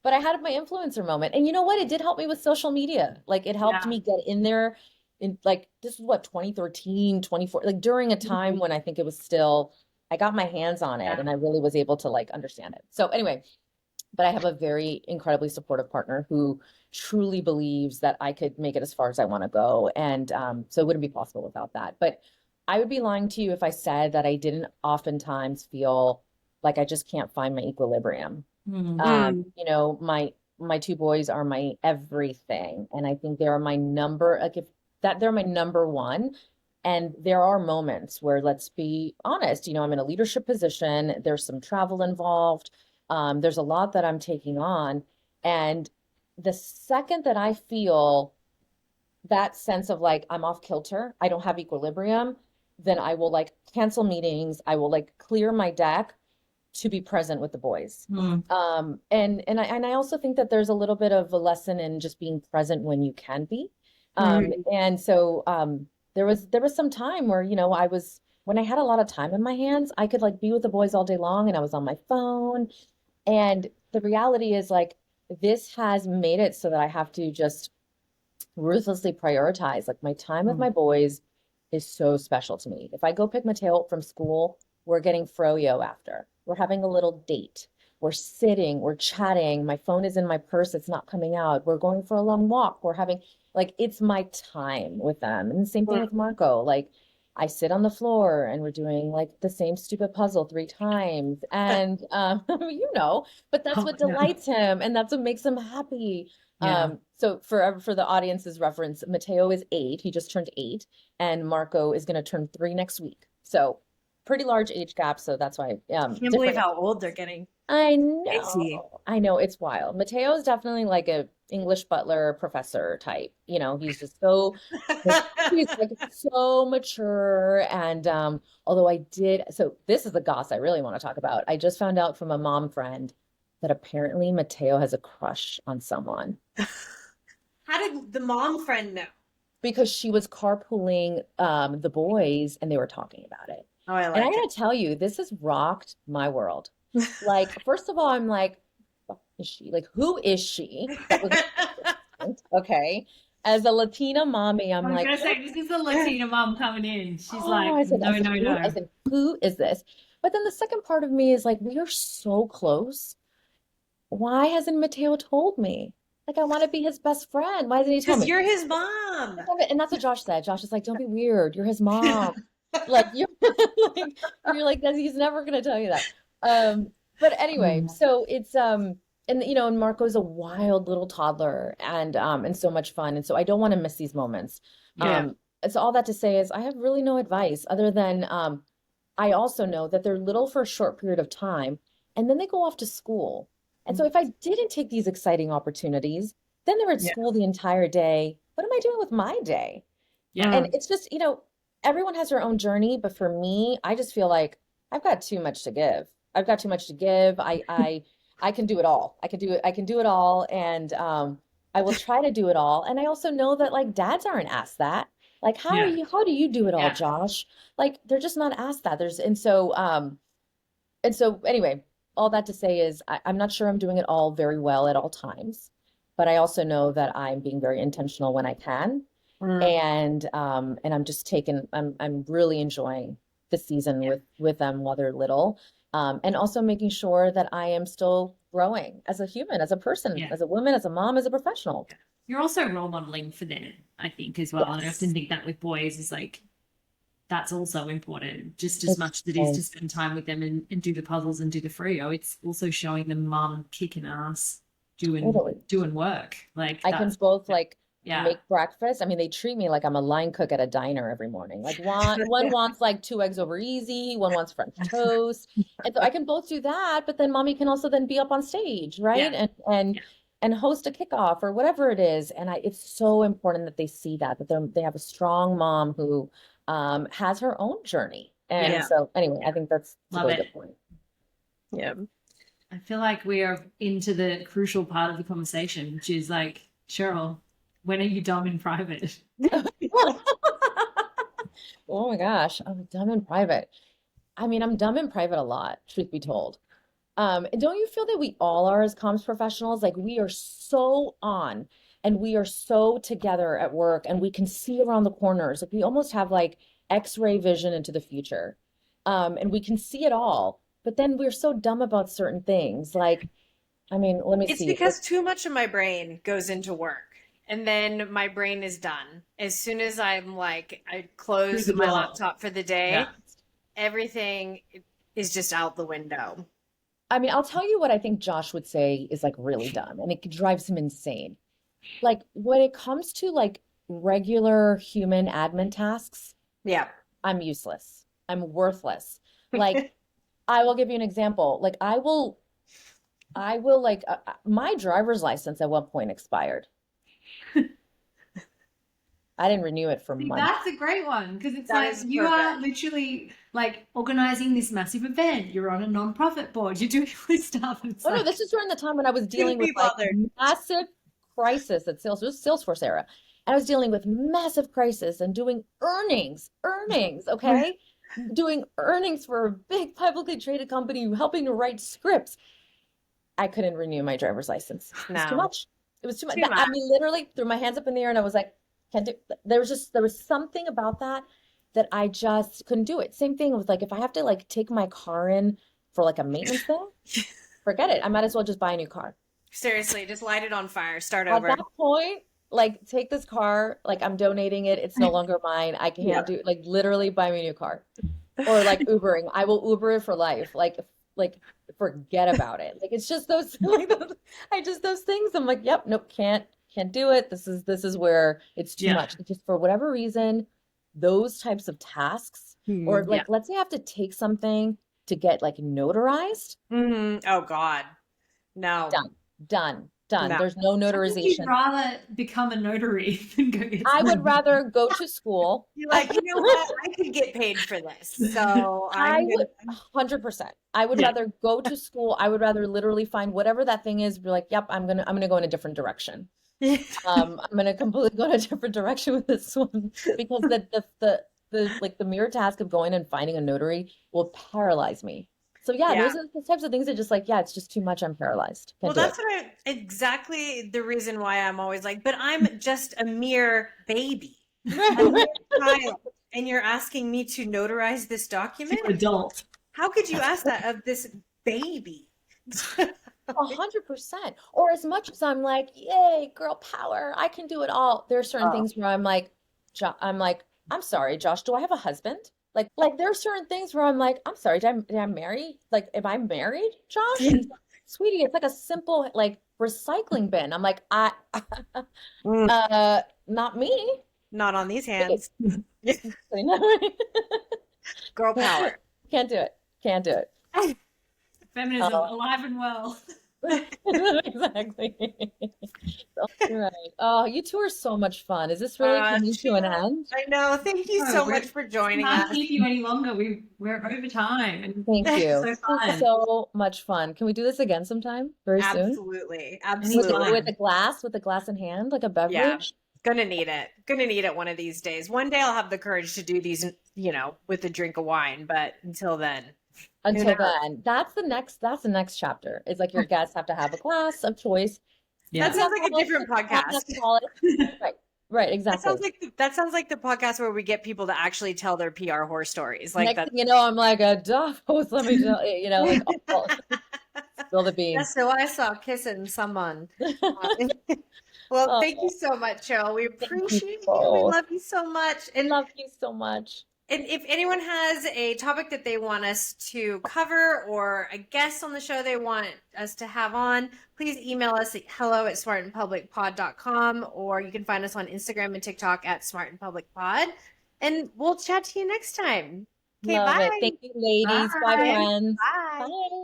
But I had my influencer moment, and you know what? It did help me with social media. Like it helped me get in there. In like this is what 2013, 24, like during a time when I think it was still. I got my hands on it and I really was able to like understand it. So anyway, but I have a very incredibly supportive partner who truly believes that I could make it as far as I want to go. And so it wouldn't be possible without that. But I would be lying to you if I said that I didn't oftentimes feel like I just can't find my equilibrium. You know, my 2 boys are my everything. And I think they're my they're my number one. And there are moments where, let's be honest, you know, I'm in a leadership position. There's some travel involved. There's a lot that I'm taking on. And the second that I feel that sense of like, I'm off kilter, I don't have equilibrium, then I will like cancel meetings. I will like clear my deck to be present with the boys. And I also think that there's a little bit of a lesson in just being present when you can be. And so, there was some time where, you know, when I had a lot of time in my hands, I could like be with the boys all day long and I was on my phone. And the reality is like, this has made it so that I have to just ruthlessly prioritize. Like my time with my boys is so special to me. If I go pick Mateo up from school, we're getting froyo after. We're having a little date. We're sitting, we're chatting. My phone is in my purse. It's not coming out. We're going for a long walk. We're having like, it's my time with them. And the same thing with Marco. Like I sit on the floor and we're doing like the same stupid puzzle 3 times. And, you know, but that's what delights him. And that's what makes him happy. So for the audience's reference, Mateo is 8. He just turned 8 and Marco is going to turn 3 next week. So pretty large age gap. So that's why, Can't believe how old they're getting. I know it's wild. Mateo is definitely like a English butler professor type. You know, he's just so he's like so mature. And although so this is the goss I really want to talk about. I just found out from a mom friend that apparently Mateo has a crush on someone. How did the mom friend know? Because she was carpooling the boys and they were talking about it. Oh, I like and I it. gotta tell you, this has rocked my world. Like, first of all, I'm like, what is she? Like, who is she? That was okay. As a Latina mommy, I'm like, gonna say this is the Latina mom coming in. She's like, I said, no. I said, who is this? But then the second part of me is like, we are so close. Why hasn't Mateo told me? Like, I want to be his best friend. Why doesn't he tell Because me? you're his mom. And that's what Josh said. Josh is like, don't be weird. You're his mom. Like, you're like, you're like, he's never going to tell you that. But anyway, so it's, and you know, and Marco's a wild little toddler and so much fun. And so I don't want to miss these moments. Yeah. So all that to say is I have really no advice other than, I also know that they're little for a short period of time and then they go off to school. And so if I didn't take these exciting opportunities, then they're at school the entire day. What am I doing with my day? Yeah. And it's just, you know, everyone has their own journey, but for me, I just feel like I've got too much to give. I've got too much to give. I can do it all. I can do it all. And I will try to do it all. And I also know that like dads aren't asked that. Like, how do you do it all, Josh? Like, they're just not asked that. And so anyway, all that to say is I'm not sure I'm doing it all very well at all times, but I also know that I'm being very intentional when I can. And I'm just I'm really enjoying the season with them while they're little. And also making sure that I am still growing as a human, as a person, as a woman, as a mom, as a professional. You're also role modeling for them, I think, as well. And I often think that with boys is like, that's also important, just as much as it is to spend time with them and do the puzzles and do the Frio. It's also showing them mom kicking ass, doing work. Like I can both like make breakfast. I mean, they treat me like I'm a line cook at a diner every morning. Like one wants like 2 eggs over easy, one wants French toast. And so I can both do that, but then mommy can also then be up on stage, right? And host a kickoff or whatever it is. And it's so important that they see that they have a strong mom who has her own journey. And so anyway, I think that's a really good point. Yeah. I feel like we are into the crucial part of the conversation, which is like, Cheryl, when are you dumb in private? Oh my gosh, I'm dumb in private. I mean, I'm dumb in private a lot, truth be told. And don't you feel that we all are as comms professionals? Like we are so on and we are so together at work and we can see around the corners. Like we almost have like X-ray vision into the future. And we can see it all, but then we're so dumb about certain things. Like, I mean, let me see. It's because too much of my brain goes into work. And then my brain is done. As soon as I'm like, I close my laptop for the day, everything is just out the window. I mean, I'll tell you what I think Josh would say is like really dumb and it drives him insane. Like when it comes to like regular human admin tasks, I'm useless. I'm worthless. Like I will give you an example. Like I will like my driver's license at one point expired. I didn't renew it for months. That's a great one because it's like you are literally like organizing this massive event. You're on a non-profit board. You're doing all this stuff. No, this is during the time when I was dealing with like massive crisis at Salesforce era. And I was dealing with massive crisis and doing earnings, okay? Doing earnings for a big publicly traded company, helping to write scripts. I couldn't renew my driver's license. It was too much. It was too much. I mean, literally threw my hands up in the air and I was like, can't do. There was something about that I just couldn't do it. Same thing with like, if I have to like take my car in for like a maintenance thing, forget it. I might as well just buy a new car. Seriously, just light it on fire. Start over. At that point, like take this car, like I'm donating it. It's no longer mine. I can't do like literally buy me a new car or like Ubering. I will Uber it for life. Like forget about it. Like it's just those those things. I'm like, yep, nope, can't do it. This is where it's too much. It's just for whatever reason, those types of tasks, or like let's say I have to take something to get like notarized. Oh God, no. Done. No. There's no notarization. You'd rather become a notary than go get I would rather go to school. You're like, you know what? I could get paid for this. So I would 100%. I would rather go to school. I would rather literally find whatever that thing is, be like, yep, I'm gonna go in a different direction. I'm gonna completely go in a different direction with this one because the like the mere task of going and finding a notary will paralyze me. So those are the types of things that just like, it's just too much. I'm paralyzed. That's exactly the reason why I'm always like, but I'm just a mere baby, a mere child, and you're asking me to notarize this document? Adult. How could you ask that of this baby? 100%. Or as much as I'm like, yay, girl power, I can do it all. There are certain Oh, things where I'm like, I'm sorry, Josh, do I have a husband? Like there are certain things where I'm like, I'm sorry, did I marry? Like, am I married, Josh? And he's like, sweetie, it's like a simple like recycling bin. I'm like, mm, not me. not on these Wait. hands. Girl Can't power. do it. Can't do it. Feminism Uh, alive and well. exactly. So, you're right. Oh, you two are so much fun. Is this really coming to an Cheryl, end? I know. Thank you Oh, so much for joining can't us. keep you any longer. We're over time and Thank you. so This was fun. so much fun. Can we do this again sometime? Very soon? Absolutely. With Absolutely. with a glass in hand, like a Yeah. beverage? Gonna need it. Gonna need it one of these days. One day I'll have the courage to do these, with a drink of wine, but until then, who Until knows? then, that's the next chapter. It's like your guests have to have a glass of choice. That sounds like a different podcast. Non-alcoholic. Right, exactly. That sounds like the podcast where we get people to actually tell their PR horror stories. Like Next that. thing you know, I'm like a Davos, let me tell you, like spill the Yeah, beans. so I saw kissing someone. Well, Oh, thank you so much, Cheryl. We thank you appreciate you. We both. love you so much. And Love you so much. if anyone has a topic that they want us to cover or a guest on the show they want us to have on, please email us at hello@smartandpublicpod.com, or you can find us on Instagram and TikTok at smartandpublicpod. And we'll chat to you next time. Okay, Love it. bye. Thank you, ladies. Bye, Bye. friends. Bye. Bye.